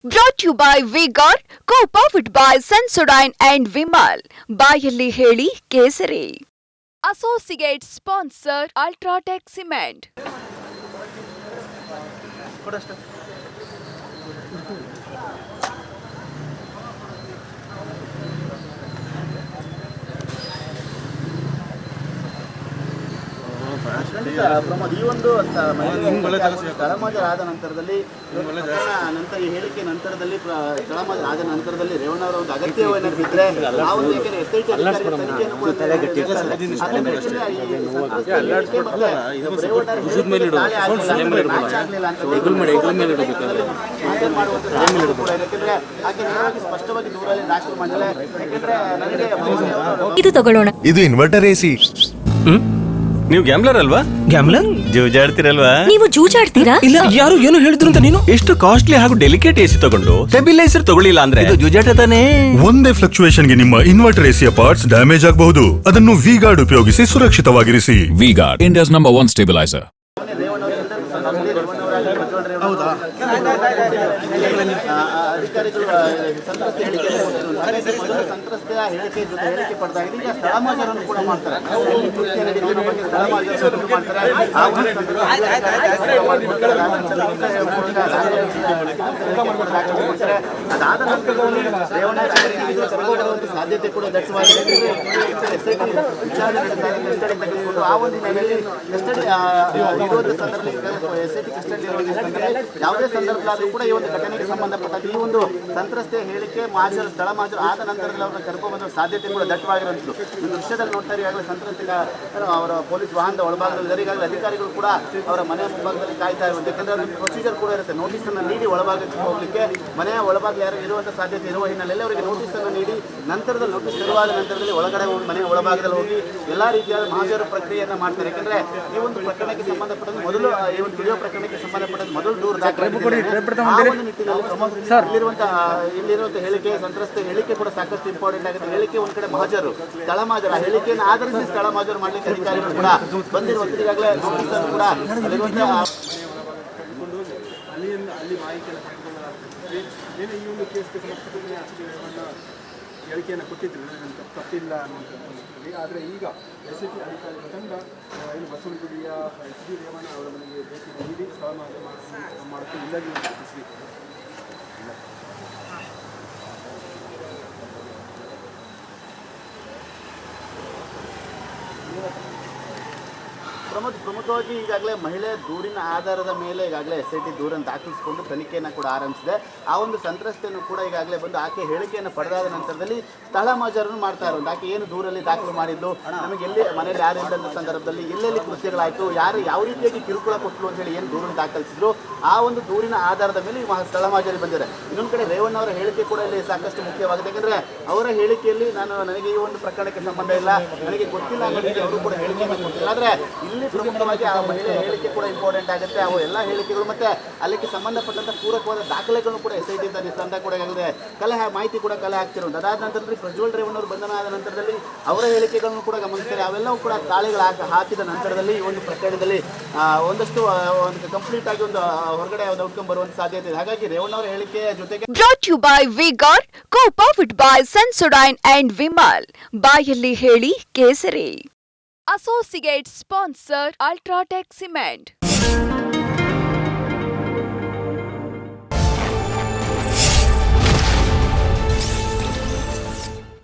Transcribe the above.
Brought to you by V-Guard, co-powered by Sensodyne and Vimal. ಬಾಯಲ್ಲಿ ಹೇಳಿ ಕೇಸರಿ. Associate sponsor Ultratech Cement. Pramod, ಈ ಒಂದು ಸ್ಥಳಮಾಜರಾದ ನಂತರದಲ್ಲಿ ನಂತರ ಈ ಹೇಳಿಕೆ ನಂತರದಲ್ಲಿ ಸ್ಥಳಮಾಜರಾದ ನಂತರದಲ್ಲಿ ರೇವಣ್ಣವರ ಒಂದು ಅಗತ್ಯವನ್ನು ಬಿದ್ದರೆ ಆ ಒಂದು ಯಾಕೆಂದ್ರೆ SIT ಅಧಿಕಾರಿಗಳ ತನಿಖೆಯನ್ನು ಕೂಡ ಸ್ಪಷ್ಟವಾಗಿ ದೂರಲ್ಲಿ ದಾಖಲು ಮಾಡಿಲ್ಲ. ಯಾಕೆಂದ್ರೆ ನನಗೆ ಇದು ಇನ್ವರ್ಟರ್ AC. ನೀವು ಗ್ಯಾಮ್ಲರ್ ಅಲ್ವಾ? ಗ್ಯಾಮ್ಲರ್ ಜೂಜಾಡ್ತಿರಲ್ವಾ? ನೀವು ಜೂಜಾಡ್ತೀರಾ? ಇಲ್ಲ, ಯಾರು ಏನು ಹೇಳಿದ್ರು ಅಂತ ನೀನು ಎಷ್ಟು ಕಾಸ್ಟ್ಲಿ ಹಾಗೂ ಡೆಲಿಕೇಟ್ AC ತಗೊಂಡು ಸ್ಟೆಬಿಲೈಸರ್ ತಗೊಳ್ಳಿಲ್ಲ ಅಂದ್ರೆ ಇದು ಜೂಜಾಟ ತಾನೇ. ಒಂದೇ ಫ್ಲಕ್ಚುಯೇಷನ್ ಗೆ ನಿಮ್ಮ ಇನ್ವರ್ಟರ್ AC ಪಾರ್ಟ್ಸ್ ಡ್ಯಾಮೇಜ್ ಆಗಬಹುದು. ಅದನ್ನು V-Guard ಉಪಯೋಗಿಸಿ ಸುರಕ್ಷಿತವಾಗಿರಿಸಿ. V-Guard, India's #1 stabilizer. ಅಧಿಕಾರಿಗಳು ಸಂತ್ರಸ್ತೆ ಸಂತ್ರಸ್ತೆಯ ಹೇಳಿಕೆ ಜೊತೆ ಹೇಳಿಕೆ ಪಡೆದಾಗ ಈಗ ಸ್ಥಳಮಾಜರನ್ನು ಕೂಡ ಮಾಡ್ತಾರೆ. ಕೃತ್ಯ ನಡೀತಿರೋ ಬಗ್ಗೆ ಸ್ಥಳಮಾಜರನ್ನು ಮಾಡ್ತಾರೆ. ಅದಾದ ನಂತರದಲ್ಲಿ ರೇವಣ್ಣ ತೆರವುಗೊಳ್ಳುವಂತ ಸಾಧ್ಯತೆ ಕೂಡ ದಟ್ಟವಾಗಿದೆ. SIT ವಿಚಾರಣೆ ಕಸ್ಟಡಿ ತೆಗೆದುಕೊಂಡು ಆ ಒಂದು ನೆಲೆಯಲ್ಲಿ ಕಸ್ಟಡಿ ಇರುವಂತ ಸಂದರ್ಭದಲ್ಲಿ SIT ಕಸ್ಟಡಿ ಯಾವುದೇ ಸಂದರ್ಭದಲ್ಲೂ ಕೂಡ ಈ ಒಂದು ಘಟನೆಗೆ ಸಂಬಂಧಪಟ್ಟ ಈ ಒಂದು ಸಂತ್ರಸ್ತೆಯ ಹೇಳಿಕೆ ಸ್ಥಳ ಮಾಜರು ಆದ ನಂತರದಲ್ಲಿ ಅವರನ್ನು ಕರ್ಕೊಂಡ್ಬಂದ ಸಾಧ್ಯತೆ ಕೂಡ ದಟ್ಟವಾಗಿರುವಂಥದ್ದು. ಈ ದೃಶ್ಯದಲ್ಲಿ ನೋಡ್ತಾ ಈಗಾಗಲೇ ಸಂತ್ರಸ್ತೆಗೆ ಅವರ ಪೊಲೀಸ್ ವಾಹನದ ಒಳಭಾಗದಲ್ಲಿ ಈಗಾಗಲೇ ಅಧಿಕಾರಿಗಳು ಕೂಡ ಅವರ ಮನೆಯ ಮುಂಭಾಗದಲ್ಲಿ ಕಾಯ್ತಾ ಇರುವಂತೆ. ಯಾಕಂದ್ರೆ ಅದೊಂದು ಪ್ರೊಸೀಜರ್ ಕೂಡ ಇರುತ್ತೆ. ನೋಟಿಸ್ ಅನ್ನು ನೀಡಿ ಒಳಭಾಗಕ್ಕೆ ಹೋಗ್ಲಿಕ್ಕೆ ಮನೆಯ ಒಳಭಾಗ ಯಾರು ಇರುವಂತ ಸಾಧ್ಯತೆ ಇರುವ ಹಿನ್ನೆಲೆಯಲ್ಲಿ ಅವರಿಗೆ ನೋಟಿಸ್ ಅನ್ನು ನೀಡಿ ನಂತರದಲ್ಲಿ ನೋಟಿಸ್ ಶುರುವಾದ ನಂತರದಲ್ಲಿ ಒಳಗಡೆ ಹೋಗಿ ಮನೆಯ ಒಳಭಾಗದಲ್ಲಿ ಹೋಗಿ ಎಲ್ಲಾ ರೀತಿಯಾದ ಮಹಾಜರು ಪ್ರಕ್ರಿಯೆಯನ್ನ ಮಾಡ್ತಾರೆ. ಯಾಕಂದ್ರೆ ಈ ಒಂದು ಪ್ರಕರಣಕ್ಕೆ ಸಂಬಂಧಪಟ್ಟಂತೆ ಮೊದಲು ಈ ಒಂದು ವಿಡಿಯೋ ಪ್ರಕರಣಕ್ಕೆ ಸಂಬಂಧಪಟ್ಟಂತೆ ಮೊದಲು ದೂರು ಇಲ್ಲಿರುವಂತಹ ಹೇಳಿಕೆ ಸಂತ್ರಸ್ತೆ ಹೇಳಿಕೆ ಕೂಡ ಸಾಕಷ್ಟು ಇಂಪಾರ್ಟೆಂಟ್ ಆಗುತ್ತೆ. ಹೇಳಿಕೆ ಒಂದ್ ಕಡೆ ಮಹಾಜರು ಸ್ಥಳ ಮಾಜರು ಆ ಹೇಳಿಕೆಯನ್ನು ಆಧರಿಸಿ ಸ್ಥಳ ಮಾಜರು ಮಾಡ್ಲಿಕ್ಕೆ ಅಧಿಕಾರಿಗಳು ಕೂಡ ಬಂದಿರುವಂತ ಈಗಾಗಲೇ ನೋಟಿಸ್ ಅನ್ನು ಕೂಡ ಅಲ್ಲಿರುವಂತಹ ಹೇಳಿಕೆಯನ್ನು ಕೊಟ್ಟಿದ್ರು ತಪ್ಪಿಲ್ಲ ಅನ್ನುವಂಥದ್ದು. ಆದರೆ ಈಗ SIT ಅಧಿಕಾರಿಗಳ ತಂಡ ಏನು ಬಸವನಗುಡಿಯ HD ರೇವಣ್ಣ ಅವರ ಮನೆಗೆ ಭೇಟಿ ನೀಡಿ ಸ್ಥಳ ಮಾಡೋಕ್ಕೆ ಇಲ್ಲದೆ ಪ್ರಮುಖವಾಗಿ ಈಗಾಗಲೇ ಮಹಿಳೆ ದೂರಿನ ಆಧಾರದ ಮೇಲೆ ಈಗಾಗಲೇ SIT ದೂರನ್ನು ದಾಖಲಿಸಿಕೊಂಡು ತನಿಖೆಯನ್ನು ಕೂಡ ಆರಂಭಿಸಿದೆ. ಆ ಒಂದು ಸಂತ್ರಸ್ತೆಯನ್ನು ಕೂಡ ಈಗಾಗಲೇ ಬಂದು ಆಕೆ ಹೇಳಿಕೆಯನ್ನು ಪಡೆದಾದ ನಂತರದಲ್ಲಿ ಸ್ಥಳ ಮಾಜರನ್ನು ಮಾಡ್ತಾ ಇರೋದು. ಆಕೆ ಏನು ದೂರಲ್ಲಿ ದಾಖಲು ಮಾಡಿದ್ದು, ನಮಗೆ ಎಲ್ಲಿ ಮನೆಯಲ್ಲಿ ಯಾರು ಇಲ್ಲದ ಸಂದರ್ಭದಲ್ಲಿ ಎಲ್ಲೆಲ್ಲಿ ಕೃತ್ಯಗಳಾಯಿತು, ಯಾರು ಯಾವ ರೀತಿಯಾಗಿ ಕಿರುಕುಳ ಕೊಟ್ಟರು ಅಂತೇಳಿ ಏನು ದೂರನ್ನು ದಾಖಲಿಸಿದ್ರು ಆ ಒಂದು ದೂರಿನ ಆಧಾರದ ಮೇಲೆ ಸ್ಥಳ ಮಾಜರಿ ಬಂದಿದೆ. ಇನ್ನೊಂದು ಕಡೆ ರೇವಣ್ಣ ಅವರ ಹೇಳಿಕೆ ಕೂಡ ಇಲ್ಲಿ ಸಾಕಷ್ಟು ಮುಖ್ಯವಾಗಿದೆ. ಯಾಕಂದ್ರೆ ಅವರ ಹೇಳಿಕೆಯಲ್ಲಿ ನನಗೆ ಈ ಒಂದು ಪ್ರಕರಣಕ್ಕೆ ಸಂಬಂಧ ಇಲ್ಲ, ನನಗೆ ಗೊತ್ತಿಲ್ಲ ಅನ್ನೋದಕ್ಕೆ ಅವರು ಕೂಡ ಹೇಳಿಕೆಯನ್ನು ಕೊಟ್ಟಿಲ್ಲ. ಆದರೆ ಇಲ್ಲಿ ಪ್ರಮುಖವಾಗಿ ಆ ಮಹಿಳೆಯ ಹೇಳಿಕೆ ಕೂಡ ಇಂಪಾರ್ಟೆಂಟ್ ಆಗುತ್ತೆ. ಅವು ಎಲ್ಲ ಹೇಳಿಕೆಗಳು ಮತ್ತೆ ಅಲ್ಲಿಗೆ ಸಂಬಂಧಪಟ್ಟಂತ ಪೂರಕವಾದ ದಾಖಲೆಗಳನ್ನು ಕೂಡ SIT ತಂಡ ಕೂಡ ಈಗಾಗಲೇ ಮಾಹಿತಿ ಕೂಡ ಕಲೆ ಹಾಕ್ತಿರೋದು. ಅದಾದ ನಂತರದಲ್ಲಿ ಪ್ರಜ್ವಲ್ ರೇವಣ್ಣ ಅವರು ಬಂಧನ ಆದ ನಂತರದಲ್ಲಿ ಅವರ ಹೇಳಿಕೆಗಳನ್ನು ಕೂಡ ಗಮನಿಸ್ತಾರೆ. ಅವೆಲ್ಲವೂ ಕೂಡ ತಾಳೆಗಳು ಹಾಕಿದ ನಂತರದಲ್ಲಿ ಈ ಒಂದು ಪ್ರಕರಣದಲ್ಲಿ ಒಂದಷ್ಟು ಒಂದು ಕಂಪ್ಲೀಟ್ ಆಗಿ ಒಂದು ಹೊರಗಡೆ ಒಂದು ಔಟ್ಕಮ್ ಬರುವಂತ ಸಾಧ್ಯತೆ ಇದೆ. ಹಾಗಾಗಿ ರೇವಣ್ಣ ಅವರ ಹೇಳಿಕೆಯ ಜೊತೆಗೆ Brought to you by V-Guard, co-powered by Sensodyne and Vimal. ಬಾಯಲ್ಲಿ ಹೇಳಿ ಕೇಸರಿ. Associate sponsor Ultratech Cement.